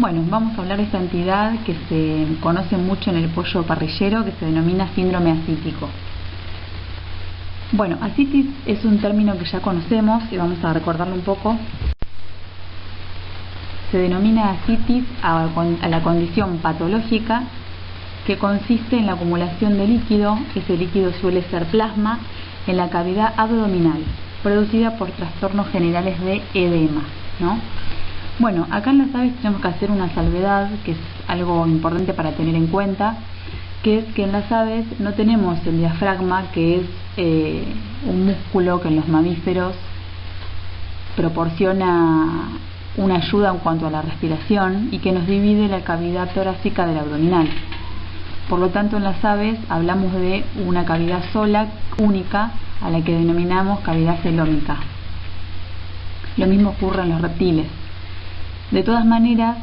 Bueno, vamos a hablar de esta entidad que se conoce mucho en el pollo parrillero, que se denomina síndrome ascítico. Bueno, ascitis es un término que ya conocemos y vamos a recordarlo un poco. Se denomina ascitis a la condición patológica que consiste en la acumulación de líquido. Ese líquido suele ser plasma en la cavidad abdominal, producida por trastornos generales de edema, ¿no? Bueno, acá en las aves tenemos que hacer una salvedad, que es algo importante para tener en cuenta, que es que en las aves no tenemos el diafragma, que es un músculo que en los mamíferos proporciona una ayuda en cuanto a la respiración y que nos divide la cavidad torácica del abdominal. Por lo tanto, en las aves hablamos de una cavidad sola, única, a la que denominamos cavidad celómica. Lo mismo ocurre en los reptiles. De todas maneras,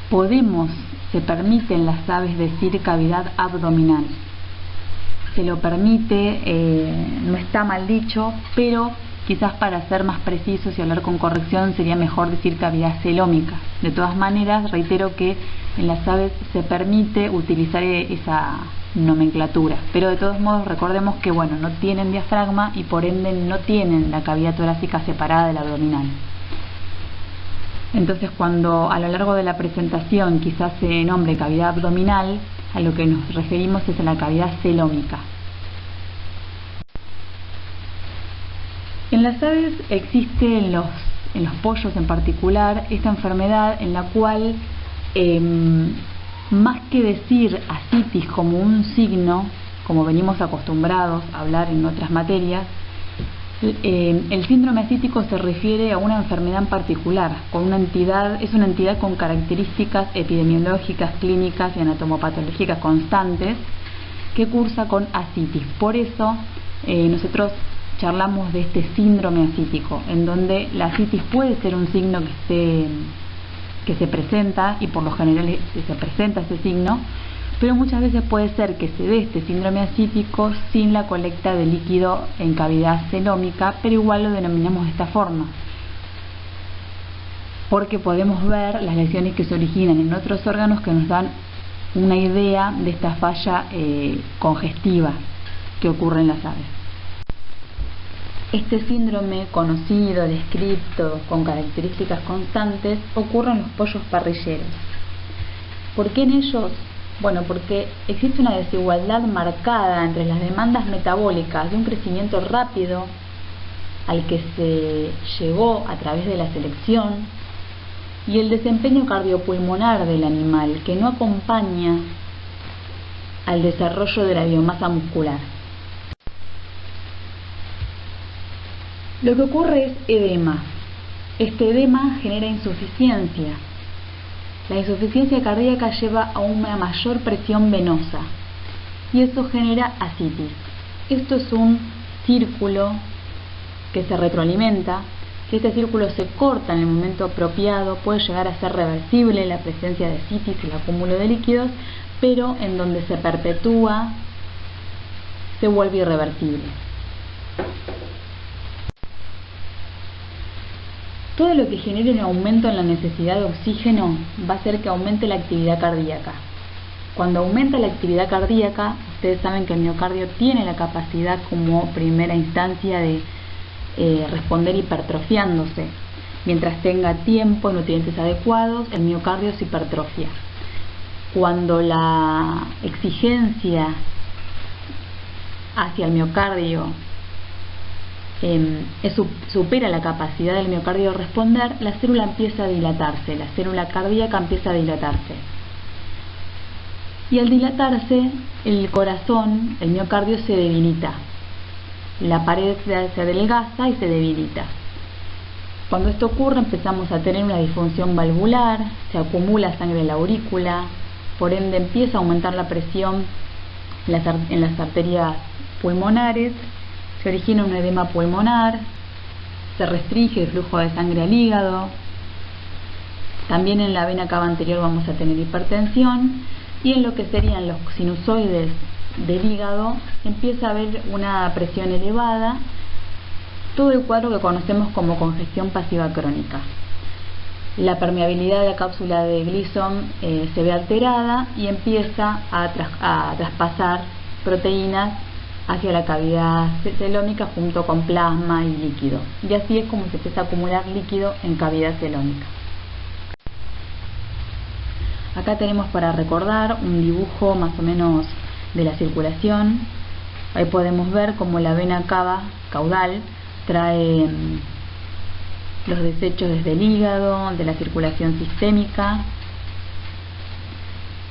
se permite en las aves decir cavidad abdominal. Se lo permite, no está mal dicho, pero quizás para ser más precisos y hablar con corrección sería mejor decir cavidad celómica. De todas maneras, reitero que en las aves se permite utilizar esa nomenclatura, pero de todos modos recordemos que no tienen diafragma y por ende no tienen la cavidad torácica separada del abdominal. Entonces, cuando a lo largo de la presentación quizás se nombre cavidad abdominal, a lo que nos referimos es a la cavidad celómica. En las aves existe, en los pollos en particular, esta enfermedad en la cual, más que decir ascitis como un signo, como venimos acostumbrados a hablar en otras materias, el síndrome ascítico se refiere a una enfermedad en particular, es una entidad con características epidemiológicas, clínicas y anatomopatológicas constantes que cursa con ascitis. Por eso nosotros charlamos de este síndrome ascítico, en donde la ascitis puede ser un signo que se presenta, y por lo general se presenta ese signo, pero muchas veces puede ser que se dé este síndrome ascítico sin la colecta de líquido en cavidad celómica, pero igual lo denominamos de esta forma, porque podemos ver las lesiones que se originan en otros órganos que nos dan una idea de esta falla congestiva que ocurre en las aves. Este síndrome conocido, descrito, con características constantes, ocurre en los pollos parrilleros. ¿Por qué en ellos? Bueno, porque existe una desigualdad marcada entre las demandas metabólicas de un crecimiento rápido al que se llegó a través de la selección y el desempeño cardiopulmonar del animal, que no acompaña al desarrollo de la biomasa muscular. Lo que ocurre es edema. Este edema genera insuficiencia. La insuficiencia cardíaca lleva a una mayor presión venosa y eso genera ascitis. Esto es un círculo que se retroalimenta. Si este círculo se corta en el momento apropiado, puede llegar a ser reversible la presencia de ascitis y el acúmulo de líquidos, pero en donde se perpetúa se vuelve irreversible. Todo lo que genere un aumento en la necesidad de oxígeno va a hacer que aumente la actividad cardíaca. Cuando aumenta la actividad cardíaca, ustedes saben que el miocardio tiene la capacidad como primera instancia de responder hipertrofiándose. Mientras tenga tiempo y nutrientes adecuados, el miocardio se hipertrofia. Cuando la exigencia hacia el miocardio supera la capacidad del miocardio de responder, la célula empieza a dilatarse, la célula cardíaca empieza a dilatarse. Y al dilatarse, el corazón, el miocardio se debilita, la pared se adelgaza y se debilita. Cuando esto ocurre, empezamos a tener una disfunción valvular, se acumula sangre en la aurícula, por ende empieza a aumentar la presión en las arterias pulmonares, se origina un edema pulmonar, se restringe el flujo de sangre al hígado, también en la vena cava anterior vamos a tener hipertensión y en lo que serían los sinusoides del hígado empieza a haber una presión elevada, todo el cuadro que conocemos como congestión pasiva crónica. la permeabilidad de la cápsula de Gleason se ve alterada y empieza a traspasar proteínas hacia la cavidad celómica junto con plasma y líquido. Y así es como se empieza a acumular líquido en cavidad celómica. Acá tenemos para recordar un dibujo más o menos de la circulación. Ahí podemos ver cómo la vena cava caudal trae los desechos desde el hígado, de la circulación sistémica,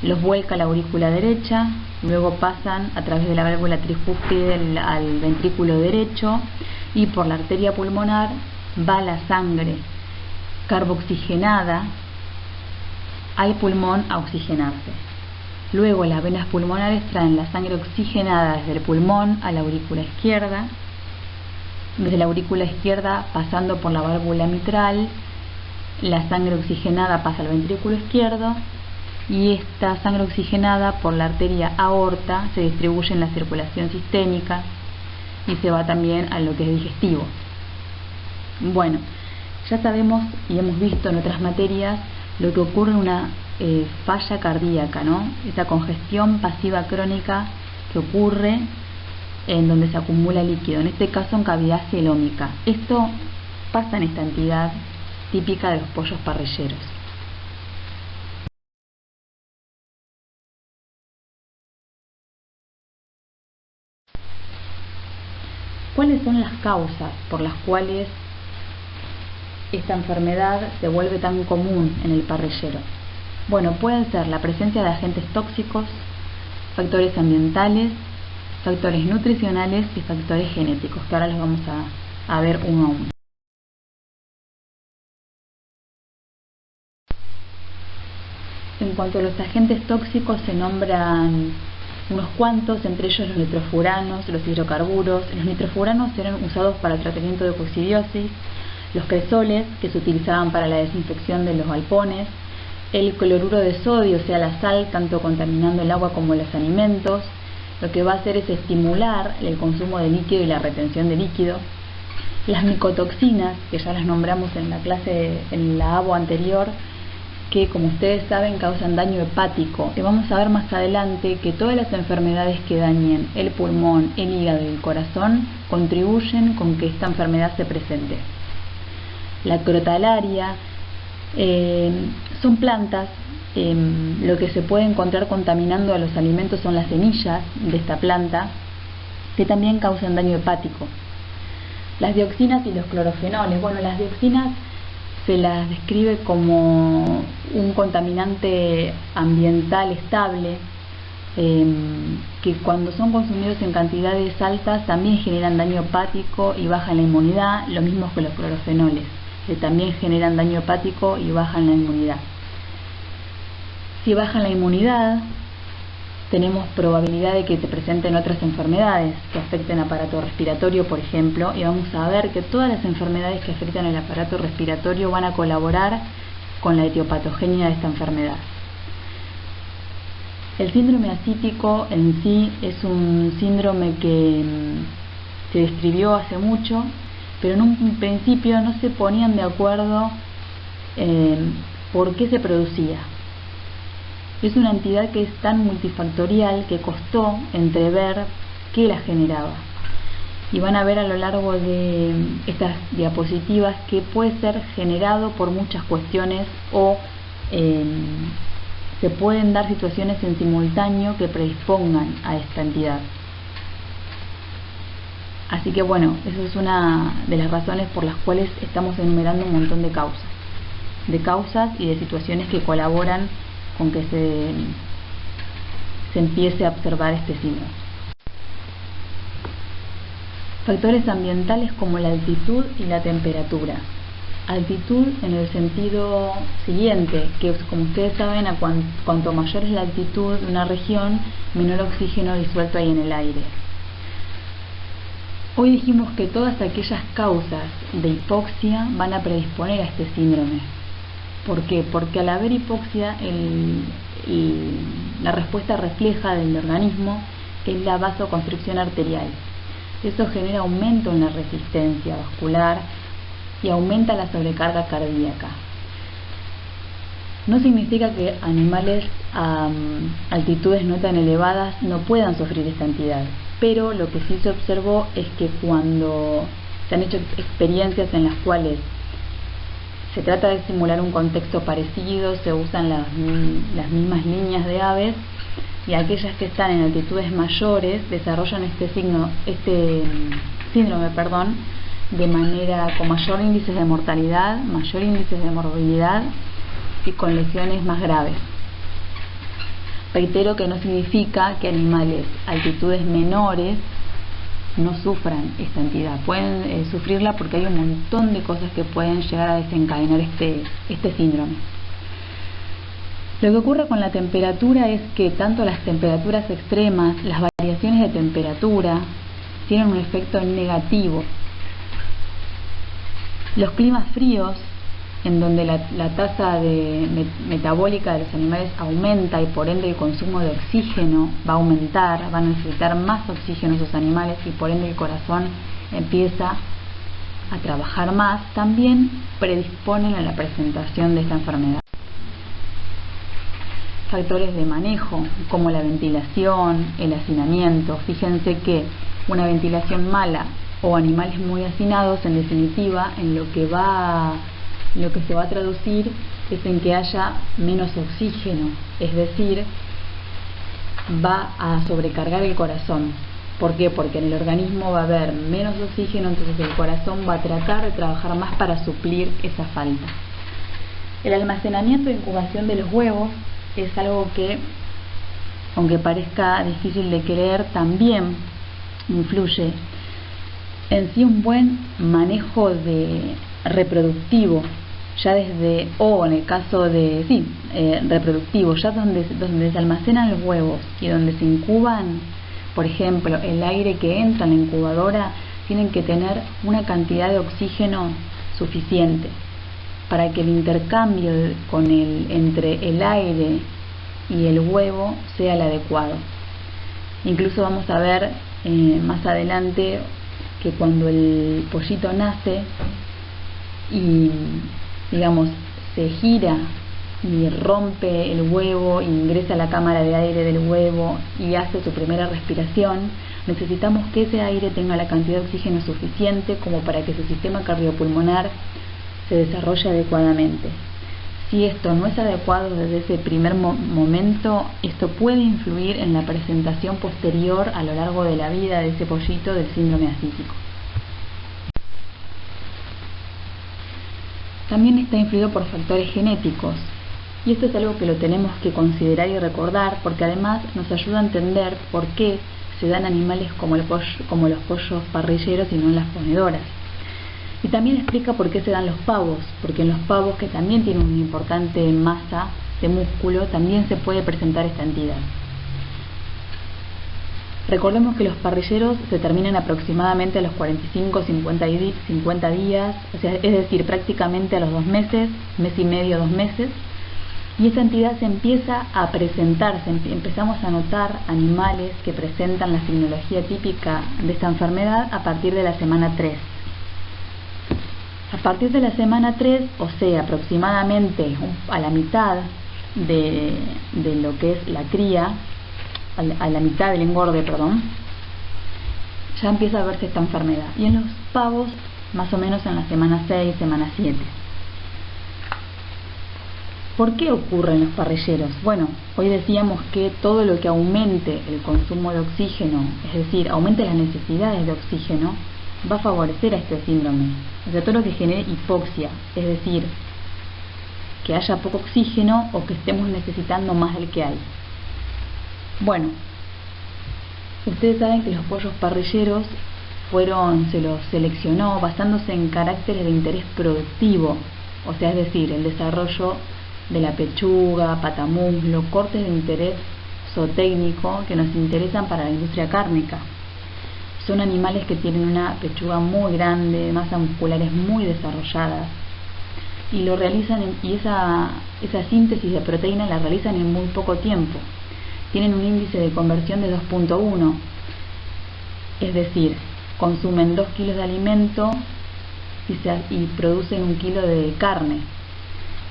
los vuelca a la aurícula derecha, luego pasan a través de la válvula tricúspide al ventrículo derecho y por la arteria pulmonar va la sangre carboxigenada al pulmón a oxigenarse. Luego las venas pulmonares traen la sangre oxigenada desde el pulmón a la aurícula izquierda, desde la aurícula izquierda pasando por la válvula mitral, la sangre oxigenada pasa al ventrículo izquierdo y esta sangre oxigenada por la arteria aorta se distribuye en la circulación sistémica y se va también a lo que es digestivo. Bueno, ya sabemos y hemos visto en otras materias lo que ocurre en una falla cardíaca, ¿no? Esa congestión pasiva crónica que ocurre en donde se acumula líquido, en este caso en cavidad celómica. Esto pasa en esta entidad típica de los pollos parrilleros. ¿Cuáles son las causas por las cuales esta enfermedad se vuelve tan común en el parrillero? Bueno, pueden ser la presencia de agentes tóxicos, factores ambientales, factores nutricionales y factores genéticos, que ahora los vamos a ver uno a uno. En cuanto a los agentes tóxicos, se nombran unos cuantos, entre ellos los nitrofuranos, los hidrocarburos. Los nitrofuranos eran usados para el tratamiento de coccidiosis, los cresoles, que se utilizaban para la desinfección de los galpones, el cloruro de sodio, o sea la sal, tanto contaminando el agua como los alimentos. Lo que va a hacer es estimular el consumo de líquido y la retención de líquido. Las micotoxinas, que ya las nombramos en la clase, en la ABO anterior, que como ustedes saben causan daño hepático. Y vamos a ver más adelante que todas las enfermedades que dañen el pulmón, el hígado y el corazón contribuyen con que esta enfermedad se presente. La crotalaria son plantas. Lo que se puede encontrar contaminando a los alimentos son las semillas de esta planta, que también causan daño hepático. Las dioxinas y los clorofenoles. Bueno, las dioxinas se las describe como un contaminante ambiental estable, que cuando son consumidos en cantidades altas también generan daño hepático y bajan la inmunidad, lo mismo que los clorofenoles, que también generan daño hepático y bajan la inmunidad. Si bajan la inmunidad, tenemos probabilidad de que se presenten otras enfermedades que afecten el aparato respiratorio, por ejemplo, y vamos a ver que todas las enfermedades que afectan el aparato respiratorio van a colaborar con la etiopatogenia de esta enfermedad. El síndrome ascítico en sí es un síndrome que se describió hace mucho, pero en un principio no se ponían de acuerdo por qué se producía. Es una entidad que es tan multifactorial que costó entrever qué la generaba. Y van a ver a lo largo de estas diapositivas que puede ser generado por muchas cuestiones o se pueden dar situaciones en simultáneo que predispongan a esta entidad. Así que bueno, eso es una de las razones por las cuales estamos enumerando un montón de causas y de situaciones que colaboran con que se empiece a observar este síndrome. Factores ambientales como la altitud y la temperatura. Altitud en el sentido siguiente, que como ustedes saben, cuanto mayor es la altitud de una región, menor oxígeno disuelto hay en el aire. Hoy dijimos que todas aquellas causas de hipoxia van a predisponer a este síndrome. ¿Por qué? Porque al haber hipoxia, la respuesta refleja del organismo es la vasoconstricción arterial. Eso genera aumento en la resistencia vascular y aumenta la sobrecarga cardíaca. No significa que animales a altitudes no tan elevadas no puedan sufrir esta entidad, pero lo que sí se observó es que cuando se han hecho experiencias en las cuales se trata de simular un contexto parecido, se usan las mismas líneas de aves, y aquellas que están en altitudes mayores desarrollan este síndrome, de manera con mayor índice de mortalidad, mayor índice de morbilidad y con lesiones más graves. Reitero que no significa que animales a altitudes menores no sufran esta entidad. Pueden sufrirla porque hay un montón de cosas que pueden llegar a desencadenar este síndrome. Lo que ocurre con la temperatura es que tanto las temperaturas extremas, las variaciones de temperatura, tienen un efecto negativo. Los climas fríos, en donde la tasa metabólica de los animales aumenta y por ende el consumo de oxígeno va a aumentar, van a necesitar más oxígeno esos animales y por ende el corazón empieza a trabajar más, también predisponen a la presentación de esta enfermedad. Factores de manejo como la ventilación, el hacinamiento. Fíjense que una ventilación mala o animales muy hacinados, en definitiva, en lo que se va a traducir es en que haya menos oxígeno, es decir, va a sobrecargar el corazón. ¿Por qué? Porque en el organismo va a haber menos oxígeno, entonces el corazón va a tratar de trabajar más para suplir esa falta. El almacenamiento e incubación de los huevos es algo que, aunque parezca difícil de creer, también influye. En sí, un buen manejo reproductivo, ya desde, o en el caso de, reproductivo, ya donde se almacenan los huevos y donde se incuban, por ejemplo, el aire que entra en la incubadora, tienen que tener una cantidad de oxígeno suficiente para que el intercambio entre el aire y el huevo sea el adecuado. Incluso vamos a ver más adelante que cuando el pollito nace y, digamos, se gira y rompe el huevo, ingresa a la cámara de aire del huevo y hace su primera respiración, necesitamos que ese aire tenga la cantidad de oxígeno suficiente como para que su sistema cardiopulmonar se desarrolle adecuadamente. Si esto no es adecuado desde ese primer momento, esto puede influir en la presentación posterior a lo largo de la vida de ese pollito del síndrome ascítico. También está influido por factores genéticos, y esto es algo que lo tenemos que considerar y recordar, porque además nos ayuda a entender por qué se dan animales como los pollos parrilleros y no en las ponedoras. Y también explica por qué se dan los pavos, porque en los pavos, que también tienen una importante masa de músculo, también se puede presentar esta entidad. Recordemos que los parrilleros se terminan aproximadamente a los 45-50 días, o sea, es decir, prácticamente a los 2 meses, mes y medio, 2 meses, y esta entidad se empieza a presentarse, empezamos a notar animales que presentan la signología típica de esta enfermedad a partir de la semana 3. A partir de la semana 3, o sea, aproximadamente a la mitad de lo que es la cría, a la mitad del engorde, ya empieza a verse esta enfermedad. Y en los pavos, más o menos en la semana 6, semana 7. ¿Por qué ocurre en los parrilleros? Bueno, hoy decíamos que todo lo que aumente el consumo de oxígeno, es decir, aumente las necesidades de oxígeno, va a favorecer a este síndrome. O sea, todo lo que genere hipoxia, es decir, que haya poco oxígeno o que estemos necesitando más del que hay. Bueno, ustedes saben que los pollos parrilleros se los seleccionó basándose en caracteres de interés productivo, o sea, es decir, el desarrollo de la pechuga, patamuslo, cortes de interés zootécnico que nos interesan para la industria cárnica. Son animales que tienen una pechuga muy grande, masas musculares muy desarrolladas, y lo realizan esa síntesis de proteína la realizan en muy poco tiempo. Tienen un índice de conversión de 2.1, es decir, consumen 2 kilos de alimento y producen 1 kilo de carne.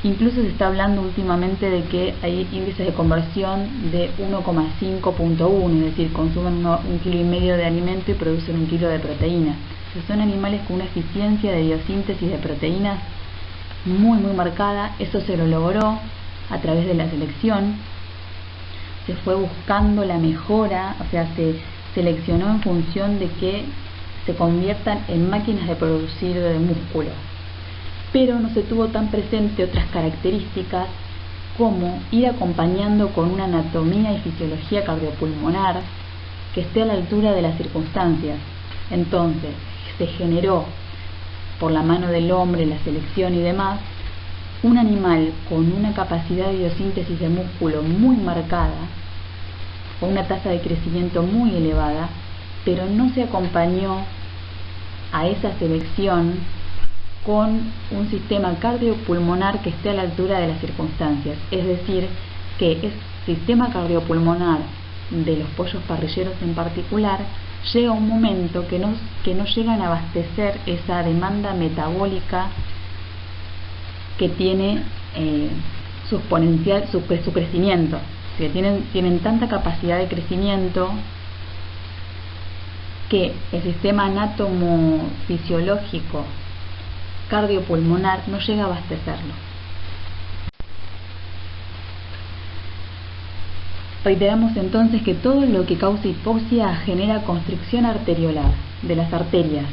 Incluso se está hablando últimamente de que hay índices de conversión de 1,5.1, es decir, consumen 1,5 kg de alimento y producen 1 kg de proteína. O sea, son animales con una eficiencia de biosíntesis de proteínas muy marcada. Eso se lo logró a través de la selección. Se fue buscando la mejora, o sea, se seleccionó en función de que se conviertan en máquinas de producir de músculo. Pero no se tuvo tan presente otras características como ir acompañando con una anatomía y fisiología cardiopulmonar que esté a la altura de las circunstancias. Entonces se generó, por la mano del hombre, la selección y demás, un animal con una capacidad de biosíntesis de músculo muy marcada, con una tasa de crecimiento muy elevada, pero no se acompañó a esa selección con un sistema cardiopulmonar que esté a la altura de las circunstancias. Es decir, que el sistema cardiopulmonar de los pollos parrilleros en particular llega un momento que no llegan a abastecer esa demanda metabólica que tiene su exponencial, su crecimiento. O sea, tienen tanta capacidad de crecimiento que el sistema anátomo-fisiológico cardiopulmonar no llega a abastecerlo. Reiteramos entonces que todo lo que causa hipoxia genera constricción arteriolar de las arterias.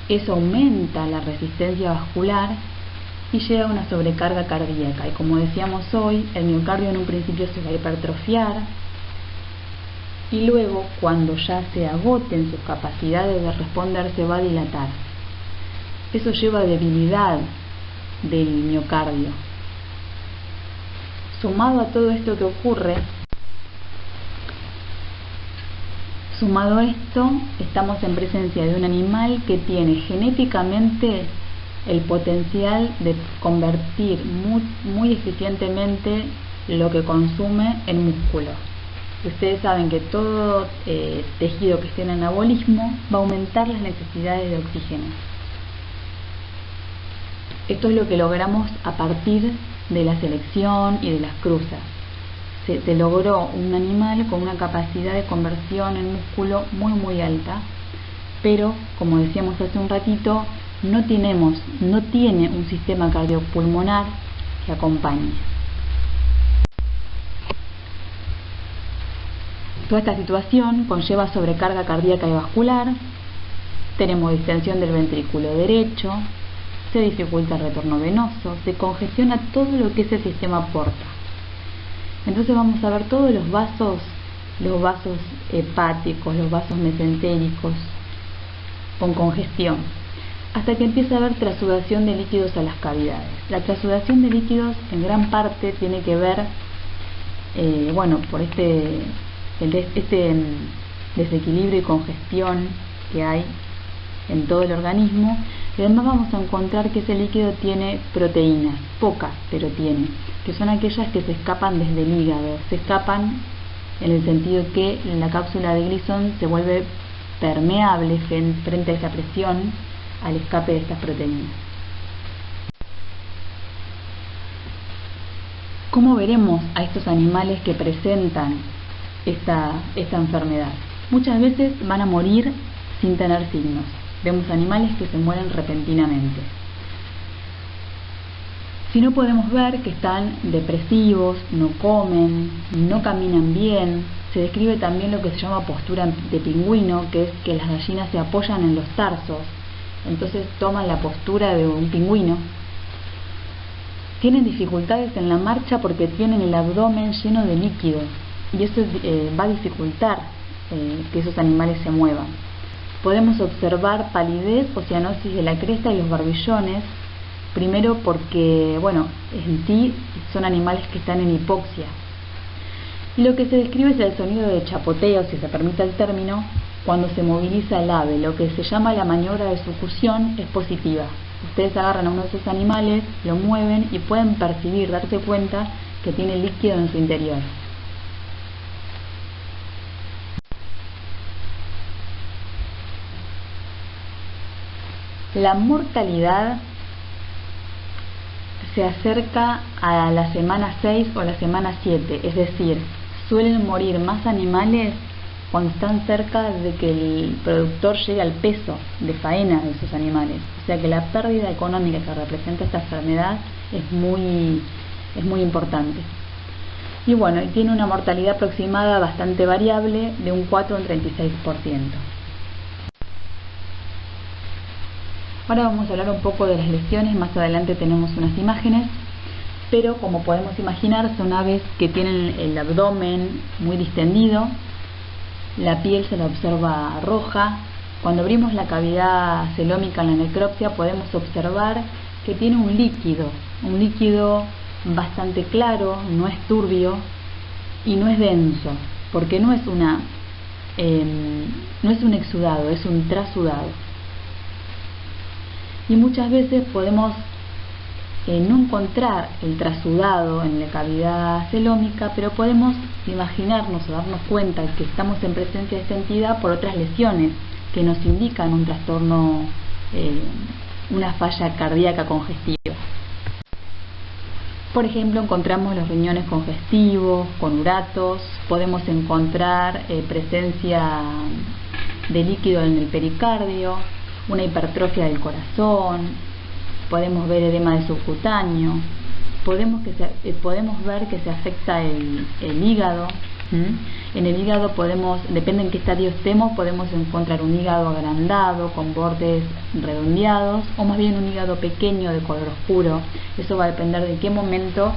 Eso aumenta la resistencia vascular y lleva a una sobrecarga cardíaca. Y como decíamos hoy, el miocardio en un principio se va a hipertrofiar y luego, cuando ya se agoten sus capacidades de responder, se va a dilatar. Eso lleva a debilidad del miocardio. Sumado a todo esto que ocurre, sumado a esto, estamos en presencia de un animal que tiene genéticamente el potencial de convertir muy eficientemente lo que consume en músculo. Ustedes saben que todo tejido que esté en anabolismo va a aumentar las necesidades de oxígeno. Esto es lo que logramos a partir de la selección y de las cruzas. Se logró un animal con una capacidad de conversión en músculo muy alta, pero como decíamos hace un ratito, no tiene un sistema cardiopulmonar que acompañe. Toda esta situación conlleva sobrecarga cardíaca y vascular, tenemos distensión del ventrículo derecho, se dificulta el retorno venoso, se congestiona todo lo que ese sistema aporta. Entonces vamos a ver todos los vasos hepáticos, los vasos mesentéricos con congestión, hasta que empieza a haber trasudación de líquidos a las cavidades. La trasudación de líquidos en gran parte tiene que ver por este desequilibrio y congestión que hay en todo el organismo. Y además vamos a encontrar que ese líquido tiene proteínas, pocas, pero tiene, que son aquellas que se escapan desde el hígado. Se escapan en el sentido que la cápsula de Gleason se vuelve permeable frente a esa presión al escape de estas proteínas. ¿Cómo veremos a estos animales que presentan esta enfermedad? Muchas veces van a morir sin tener signos. Vemos animales que se mueren repentinamente. Si no, podemos ver que están depresivos, no comen, no caminan bien. Se describe también lo que se llama postura de pingüino, que es que las gallinas se apoyan en los tarsos, entonces toman la postura de un pingüino. Tienen dificultades en la marcha porque tienen el abdomen lleno de líquido, y eso va a dificultar que esos animales se muevan. Podemos observar palidez o cianosis de la cresta y los barbillones, primero porque, en sí son animales que están en hipoxia. Y lo que se describe es el sonido de chapoteo, si se permite el término, cuando se moviliza el ave. Lo que se llama la maniobra de sucusión es positiva. Ustedes agarran a uno de esos animales, lo mueven y pueden percibir, darse cuenta que tiene líquido en su interior. La mortalidad se acerca a la semana 6 o la semana 7, es decir, suelen morir más animales cuando están cerca de que el productor llegue al peso de faena de esos animales. O sea que la pérdida económica que representa esta enfermedad es muy importante. Y bueno, tiene una mortalidad aproximada bastante variable de un 4 a un 36%. Ahora vamos a hablar un poco de las lesiones, más adelante tenemos unas imágenes, pero como podemos imaginar son aves que tienen el abdomen muy distendido, la piel se la observa roja. Cuando abrimos la cavidad celómica en la necropsia podemos observar que tiene un líquido bastante claro, no es turbio y no es denso, porque no es un exudado, es un trasudado. Y muchas veces podemos no encontrar el trasudado en la cavidad celómica, pero podemos imaginarnos o darnos cuenta que estamos en presencia de esta entidad por otras lesiones que nos indican un trastorno, una falla cardíaca congestiva. Por ejemplo, encontramos los riñones congestivos, con uratos, podemos encontrar presencia de líquido en el pericardio, una hipertrofia del corazón, podemos ver edema de subcutáneo, podemos ver que se afecta el hígado. En el hígado depende en qué estadio estemos, podemos encontrar un hígado agrandado con bordes redondeados o más bien un hígado pequeño de color oscuro. Eso va a depender de qué momento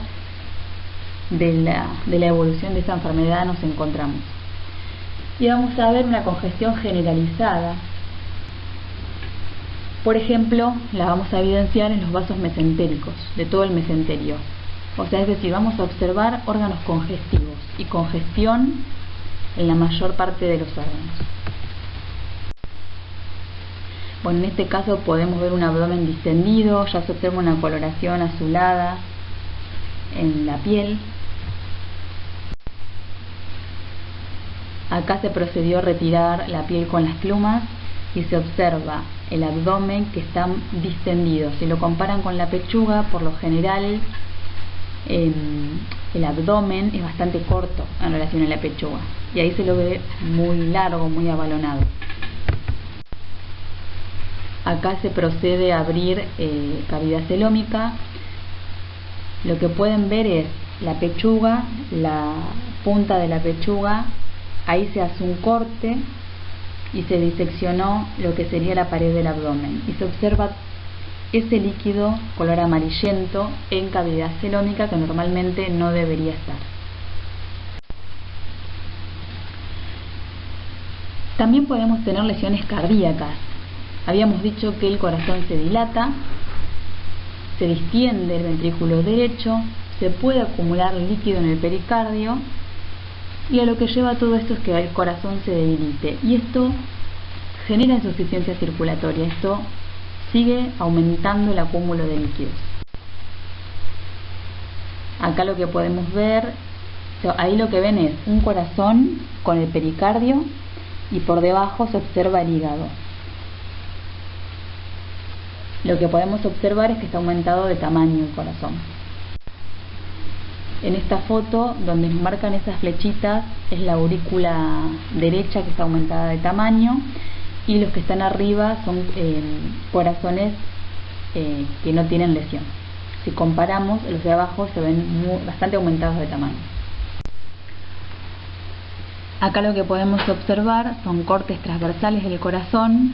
de la evolución de esta enfermedad nos encontramos. Y vamos a ver una congestión generalizada. Por ejemplo, la vamos a evidenciar en los vasos mesentéricos de todo el mesenterio. O sea, es decir, vamos a observar órganos congestivos y congestión en la mayor parte de los órganos. Bueno, en este caso podemos ver un abdomen distendido, ya se observa una coloración azulada en la piel. Acá se procedió a retirar la piel con las plumas y se observa el abdomen que está distendido. Si lo comparan con la pechuga, por lo general el abdomen es bastante corto en relación a la pechuga y ahí se lo ve muy largo, muy abalonado. Acá se procede a abrir cavidad celómica. Lo que pueden ver es la pechuga, la punta de la pechuga, ahí se hace un corte y se diseccionó lo que sería la pared del abdomen y se observa ese líquido color amarillento en cavidad celómica que normalmente no debería estar. También podemos tener lesiones cardíacas. Habíamos dicho que el corazón se dilata, se distiende el ventrículo derecho, se puede acumular líquido en el pericardio y a lo que lleva todo esto es que el corazón se debilite y esto genera insuficiencia circulatoria. Esto sigue aumentando el acúmulo de líquidos. Acá lo que podemos ver, ahí lo que ven es un corazón con el pericardio y por debajo se observa el hígado. Lo que podemos observar es que está aumentado de tamaño el corazón. En esta foto, donde nos marcan esas flechitas, es la aurícula derecha que está aumentada de tamaño y los que están arriba son corazones que no tienen lesión. Si comparamos, los de abajo se ven bastante aumentados de tamaño. Acá lo que podemos observar son cortes transversales del corazón.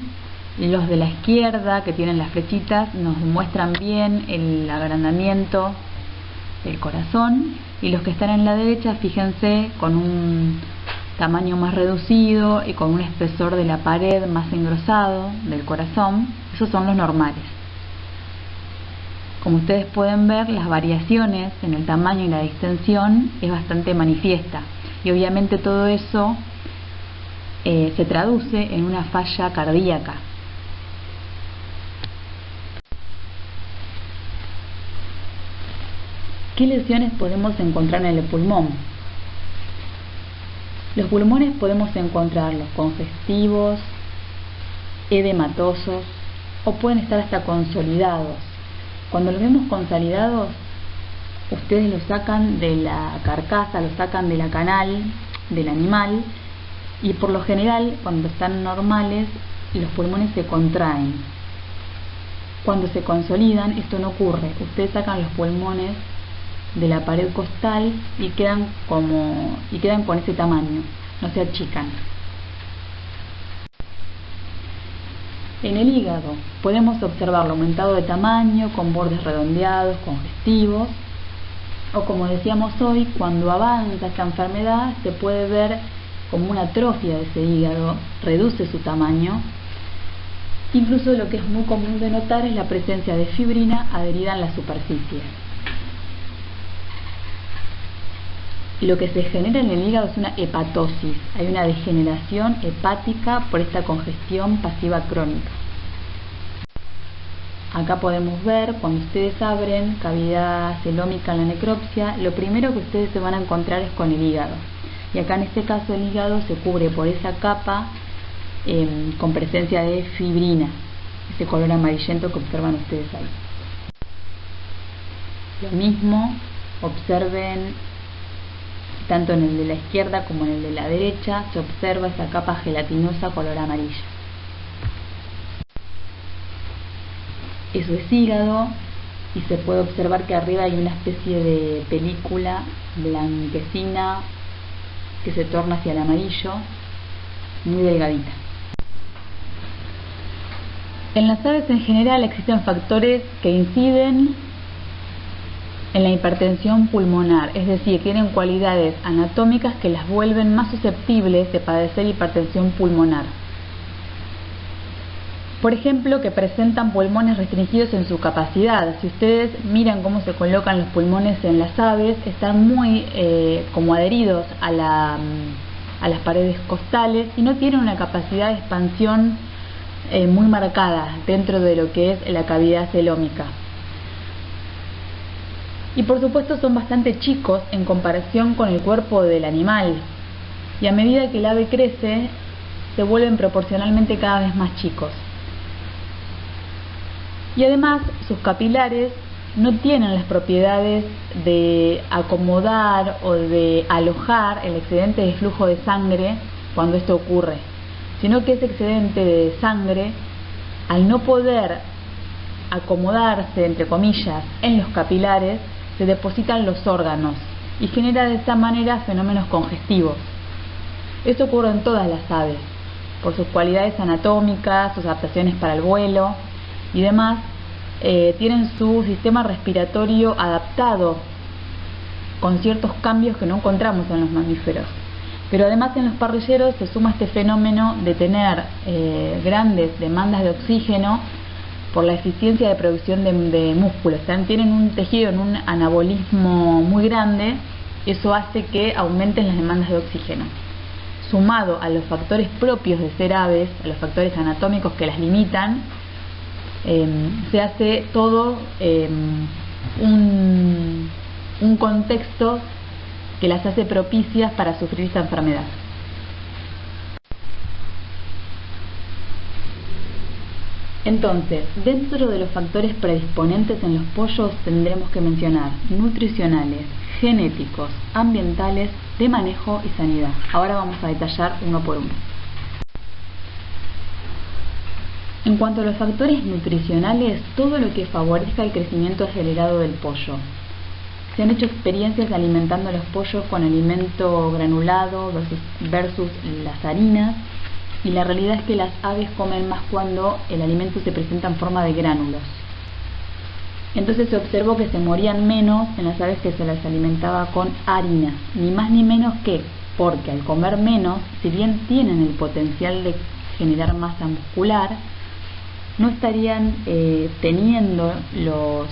Los de la izquierda, que tienen las flechitas, nos muestran bien el agrandamiento del corazón, y los que están en la derecha, fíjense, con un tamaño más reducido y con un espesor de la pared más engrosado del corazón. Esos son los normales. Como ustedes pueden ver, las variaciones en el tamaño y la distensión es bastante manifiesta y obviamente todo eso se traduce en una falla cardíaca. ¿Qué lesiones podemos encontrar en el pulmón? Los pulmones podemos encontrarlos congestivos, edematosos o pueden estar hasta consolidados. Cuando los vemos consolidados, ustedes los sacan de la carcasa, los sacan de la canal del animal, y por lo general cuando están normales los pulmones se contraen. Cuando se consolidan esto no ocurre, ustedes sacan los pulmones de la pared costal y quedan con ese tamaño, no se achican. En el hígado podemos observarlo aumentado de tamaño, con bordes redondeados, congestivos, o como decíamos hoy, cuando avanza esta enfermedad se puede ver como una atrofia de ese hígado, reduce su tamaño. Incluso lo que es muy común de notar es la presencia de fibrina adherida en la superficie. Lo que se genera en el hígado es una hepatosis, hay una degeneración hepática por esta congestión pasiva crónica. Acá podemos ver, cuando ustedes abren cavidad celómica en la necropsia, lo primero que ustedes se van a encontrar es con el hígado. Y acá en este caso el hígado se cubre por esa capa con presencia de fibrina, ese color amarillento que observan ustedes ahí. Lo mismo, observen tanto en el de la izquierda como en el de la derecha, se observa esa capa gelatinosa color amarilla. Eso es hígado, y se puede observar que arriba hay una especie de película blanquecina que se torna hacia el amarillo, muy delgadita. En las aves en general existen factores que inciden en la hipertensión pulmonar, es decir, tienen cualidades anatómicas que las vuelven más susceptibles de padecer hipertensión pulmonar. Por ejemplo, que presentan pulmones restringidos en su capacidad. Si ustedes miran cómo se colocan los pulmones en las aves, están muy como adheridos a las paredes costales y no tienen una capacidad de expansión muy marcada dentro de lo que es la cavidad celómica. Y por supuesto son bastante chicos en comparación con el cuerpo del animal, y a medida que el ave crece se vuelven proporcionalmente cada vez más chicos. Y además sus capilares no tienen las propiedades de acomodar o de alojar el excedente de flujo de sangre cuando esto ocurre, sino que ese excedente de sangre, al no poder acomodarse, entre comillas, en los capilares, se depositan los órganos y genera de esta manera fenómenos congestivos. Esto ocurre en todas las aves, por sus cualidades anatómicas, sus adaptaciones para el vuelo y demás. Tienen su sistema respiratorio adaptado con ciertos cambios que no encontramos en los mamíferos. Pero además en los parrilleros se suma este fenómeno de tener grandes demandas de oxígeno por la eficiencia de producción de músculos. Tienen un tejido en un anabolismo muy grande, eso hace que aumenten las demandas de oxígeno. Sumado a los factores propios de ser aves, a los factores anatómicos que las limitan, se hace todo un contexto que las hace propicias para sufrir esta enfermedad. Entonces, dentro de los factores predisponentes en los pollos tendremos que mencionar nutricionales, genéticos, ambientales, de manejo y sanidad. Ahora vamos a detallar uno por uno. En cuanto a los factores nutricionales, todo lo que favorezca el crecimiento acelerado del pollo. Se han hecho experiencias alimentando a los pollos con alimento granulado versus las harinas, y la realidad es que las aves comen más cuando el alimento se presenta en forma de gránulos. Entonces se observó que se morían menos en las aves que se las alimentaba con harina, ni más ni menos que porque al comer menos, si bien tienen el potencial de generar masa muscular, no estarían teniendo los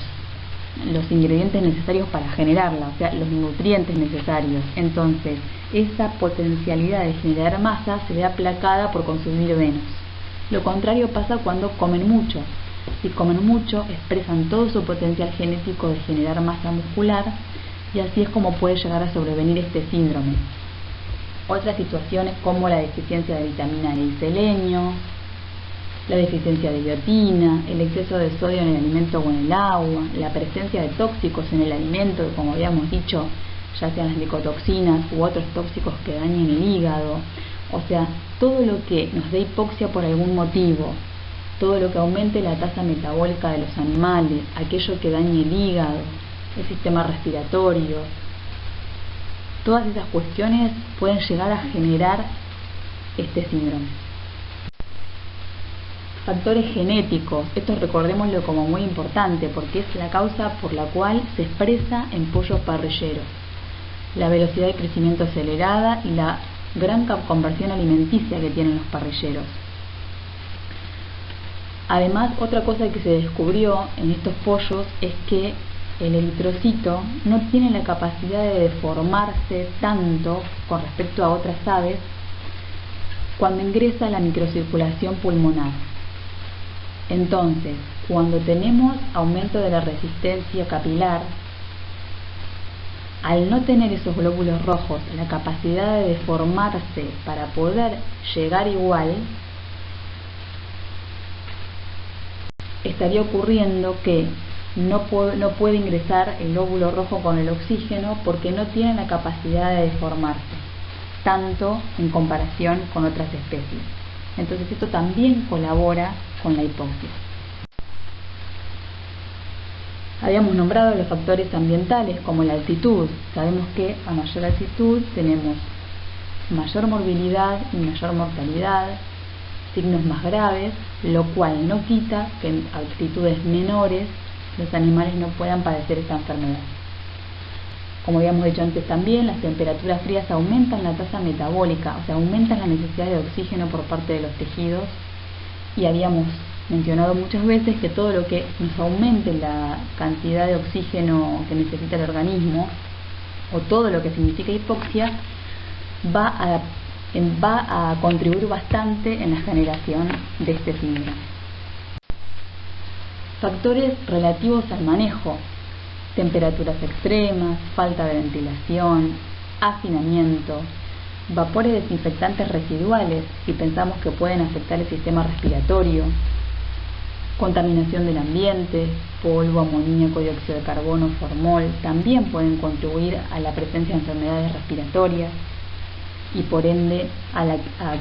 ingredientes necesarios para generarla, o sea, los nutrientes necesarios. Entonces, esa potencialidad de generar masa se ve aplacada por consumir menos. Lo contrario pasa cuando comen mucho. Si comen mucho, expresan todo su potencial genético de generar masa muscular, y así es como puede llegar a sobrevenir este síndrome. Otras situaciones como la deficiencia de vitamina E y selenio, la deficiencia de biotina, el exceso de sodio en el alimento o en el agua, la presencia de tóxicos en el alimento, como habíamos dicho, ya sean las micotoxinas u otros tóxicos que dañen el hígado. O sea, todo lo que nos dé hipoxia por algún motivo, todo lo que aumente la tasa metabólica de los animales, aquello que dañe el hígado, el sistema respiratorio, todas esas cuestiones pueden llegar a generar este síndrome. Factores genéticos, esto recordémoslo como muy importante porque es la causa por la cual se expresa en pollos parrilleros. La velocidad de crecimiento acelerada y la gran conversión alimenticia que tienen los parrilleros. Además, otra cosa que se descubrió en estos pollos es que el eritrocito no tiene la capacidad de deformarse tanto con respecto a otras aves cuando ingresa a la microcirculación pulmonar. Entonces, cuando tenemos aumento de la resistencia capilar, al no tener esos glóbulos rojos la capacidad de deformarse para poder llegar igual, estaría ocurriendo que no puede ingresar el glóbulo rojo con el oxígeno porque no tiene la capacidad de deformarse, tanto en comparación con otras especies. Entonces esto también colabora con la hipoxia. Habíamos nombrado los factores ambientales como la altitud. Sabemos que a mayor altitud tenemos mayor morbilidad y mayor mortalidad, signos más graves, lo cual no quita que en altitudes menores los animales no puedan padecer esta enfermedad. Como habíamos dicho antes también, las temperaturas frías aumentan la tasa metabólica, o sea, aumentan la necesidad de oxígeno por parte de los tejidos, y habíamos mencionado muchas veces que todo lo que nos aumente la cantidad de oxígeno que necesita el organismo, o todo lo que significa hipoxia, va a contribuir bastante en la generación de este síndrome. Factores relativos al manejo: temperaturas extremas, falta de ventilación, hacinamiento, vapores desinfectantes residuales si pensamos que pueden afectar el sistema respiratorio, contaminación del ambiente, polvo, amoníaco, dióxido de carbono, formol, también pueden contribuir a la presencia de enfermedades respiratorias y por ende a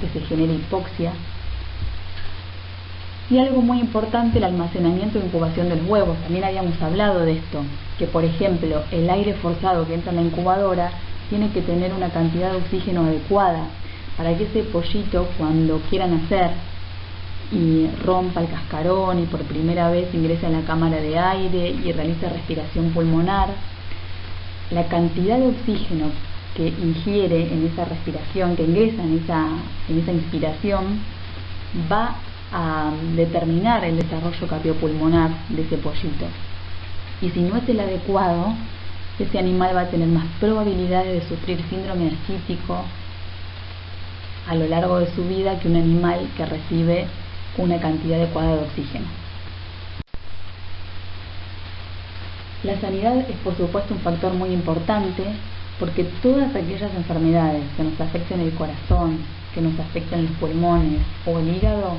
que se genere hipoxia. Y algo muy importante, el almacenamiento e incubación de los huevos. También habíamos hablado de esto, que por ejemplo el aire forzado que entra en la incubadora tiene que tener una cantidad de oxígeno adecuada para que ese pollito, cuando quiera nacer y rompa el cascarón y por primera vez ingrese a la cámara de aire y realice respiración pulmonar, la cantidad de oxígeno que ingiere en esa respiración, que ingresa en esa inspiración, va a determinar el desarrollo cardiopulmonar de ese pollito. Y si no es el adecuado, ese animal va a tener más probabilidades de sufrir síndrome ascítico a lo largo de su vida que un animal que recibe una cantidad adecuada de oxígeno. La sanidad es por supuesto un factor muy importante porque todas aquellas enfermedades que nos afecten el corazón, que nos afecten los pulmones o el hígado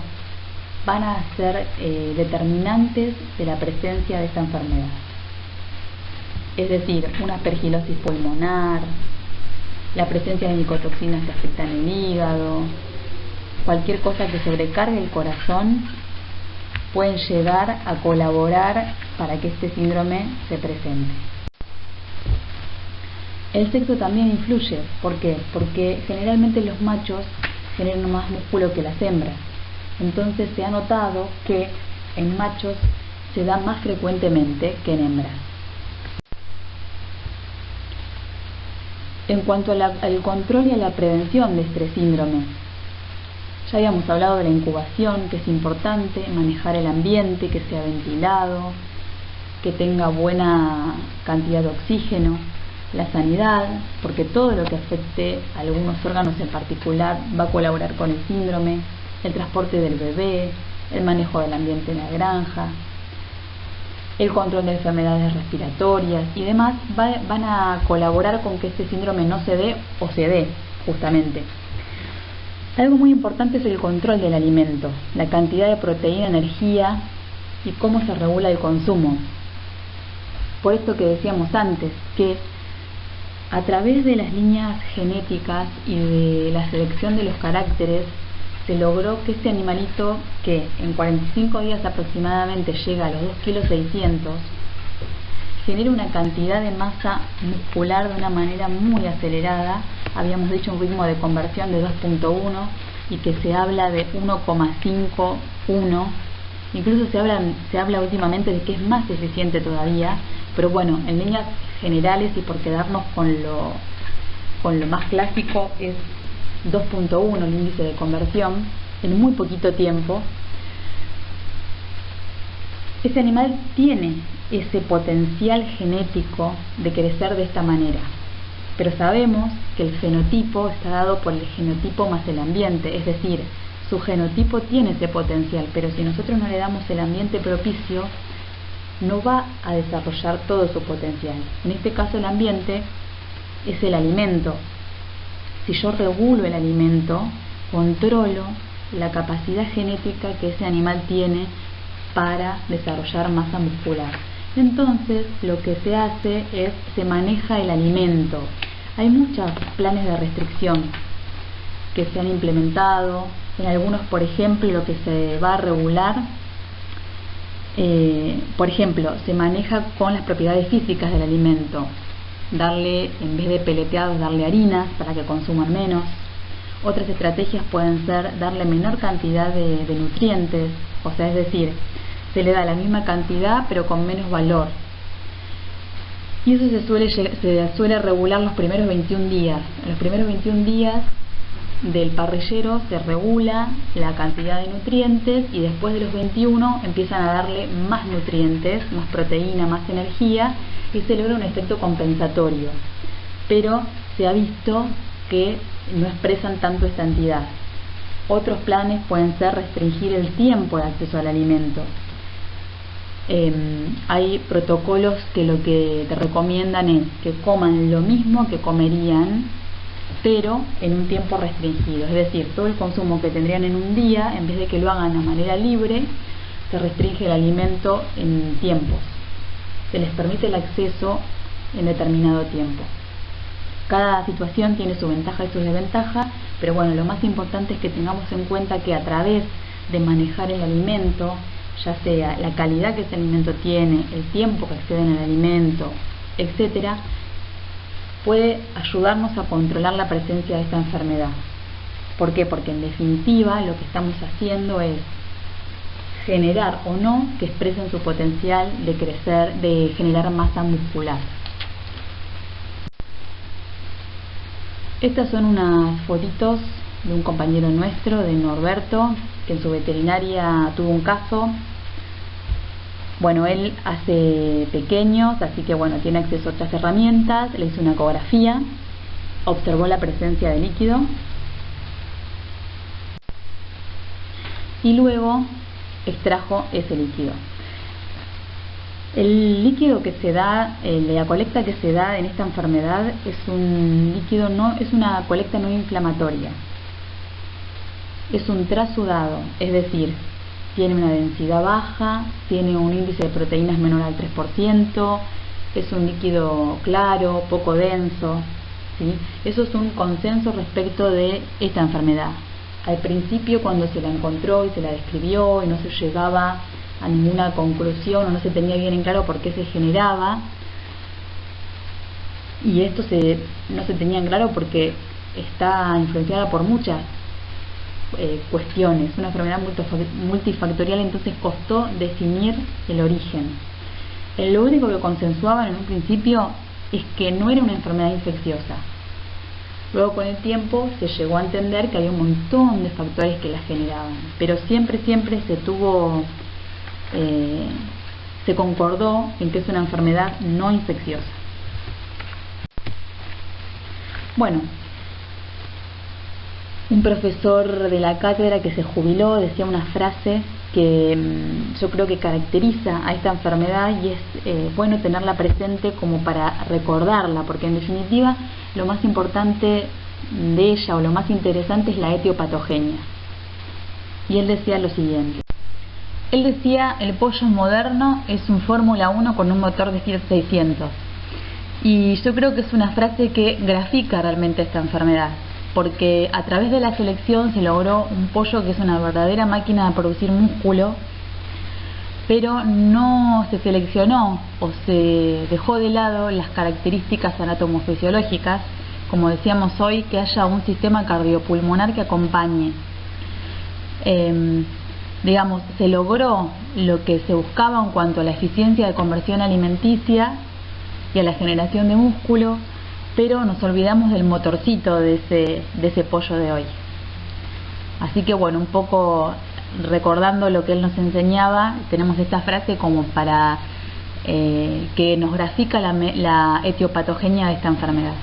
van a ser determinantes de la presencia de esta enfermedad. Es decir, una aspergilosis pulmonar, la presencia de micotoxinas que afectan el hígado, cualquier cosa que sobrecargue el corazón pueden llegar a colaborar para que este síndrome se presente. El sexo también influye. ¿Por qué? Porque generalmente los machos generan más músculo que las hembras. Entonces se ha notado que en machos se da más frecuentemente que en hembras. En cuanto al control y a la prevención de este síndrome, ya habíamos hablado de la incubación, que es importante, manejar el ambiente, que sea ventilado, que tenga buena cantidad de oxígeno, la sanidad, porque todo lo que afecte a algunos órganos en particular va a colaborar con el síndrome, el transporte del bebé, el manejo del ambiente en la granja, el control de enfermedades respiratorias y demás van a colaborar con que este síndrome no se dé o se dé, justamente. Algo muy importante es el control del alimento, la cantidad de proteína, energía y cómo se regula el consumo. Por esto que decíamos antes, que a través de las líneas genéticas y de la selección de los caracteres, se logró que este animalito, que en 45 días aproximadamente llega a los 2,6 kilos, genere una cantidad de masa muscular de una manera muy acelerada. Habíamos dicho un ritmo de conversión de 2.1 y que se habla de 1,51. Incluso se habla últimamente de que es más eficiente todavía, pero bueno, en líneas generales y por quedarnos con lo más clásico, es 2.1 el índice de conversión en muy poquito tiempo. Ese animal tiene ese potencial genético de crecer de esta manera, pero sabemos que el fenotipo está dado por el genotipo más el ambiente, es decir, su genotipo tiene ese potencial, pero si nosotros no le damos el ambiente propicio, no va a desarrollar todo su potencial. En este caso el ambiente es el alimento. Si yo regulo el alimento, controlo la capacidad genética que ese animal tiene para desarrollar masa muscular. Entonces lo que se hace es, se maneja el alimento. Hay muchos planes de restricción que se han implementado. En algunos, por ejemplo, lo que se va a regular, por ejemplo, se maneja con las propiedades físicas del alimento. Darle, en vez de peleteados, darle harinas para que consuman menos. Otras estrategias pueden ser darle menor cantidad de nutrientes, o sea, es decir, se le da la misma cantidad pero con menos valor. Y eso se suele regular los primeros 21 días. En los primeros 21 días del parrillero se regula la cantidad de nutrientes y después de los 21 empiezan a darle más nutrientes, más proteína, más energía y se logra un efecto compensatorio. Pero se ha visto que no expresan tanto esta entidad. Otros planes pueden ser restringir el tiempo de acceso al alimento. Hay protocolos que lo que te recomiendan es que coman lo mismo que comerían, pero en un tiempo restringido, es decir, todo el consumo que tendrían en un día, en vez de que lo hagan a manera libre, se restringe el alimento en tiempos, se les permite el acceso en determinado tiempo. Cada situación tiene su ventaja y su desventaja, pero bueno, lo más importante es que tengamos en cuenta que a través de manejar el alimento, ya sea la calidad que ese alimento tiene, el tiempo que accede en el alimento, etcétera, puede ayudarnos a controlar la presencia de esta enfermedad. ¿Por qué? Porque en definitiva lo que estamos haciendo es generar o no que expresen su potencial de crecer, de generar masa muscular. Estas son unas fotitos de un compañero nuestro, de Norberto, que en su veterinaria tuvo un caso. Bueno, él hace pequeños, así que bueno, tiene acceso a otras herramientas. Le hizo una ecografía, observó la presencia de líquido y luego extrajo ese líquido. El líquido que se da, la colecta que se da en esta enfermedad es un líquido es una colecta no inflamatoria. Es un trasudado, es decir, tiene una densidad baja, tiene un índice de proteínas menor al 3%, es un líquido claro, poco denso, ¿sí? Eso es un consenso respecto de esta enfermedad. Al principio, cuando se la encontró y se la describió y no se llegaba a ninguna conclusión o no se tenía bien en claro por qué se generaba, y esto no se tenía en claro porque está influenciada por muchas cuestiones, una enfermedad multifactorial, entonces costó definir el origen. Lo único que consensuaban en un principio es que no era una enfermedad infecciosa. Luego con el tiempo se llegó a entender que había un montón de factores que la generaban, pero siempre se concordó en que es una enfermedad no infecciosa. Bueno, un profesor de la cátedra que se jubiló decía una frase que yo creo que caracteriza a esta enfermedad y es bueno tenerla presente como para recordarla, porque en definitiva lo más importante de ella, o lo más interesante, es la etiopatogenia. Y él decía lo siguiente. Él decía: el pollo moderno es un Fórmula 1 con un motor de Fiat 600. Y yo creo que es una frase que grafica realmente esta enfermedad, porque a través de la selección se logró un pollo que es una verdadera máquina de producir músculo, pero no se seleccionó o se dejó de lado las características anatomofisiológicas, como decíamos hoy, que haya un sistema cardiopulmonar que acompañe. Digamos, se logró lo que se buscaba en cuanto a la eficiencia de conversión alimenticia y a la generación de músculo, pero nos olvidamos del motorcito de ese pollo de hoy. Así que bueno, un poco recordando lo que él nos enseñaba, tenemos esta frase como para que nos grafica la etiopatogenia de esta enfermedad.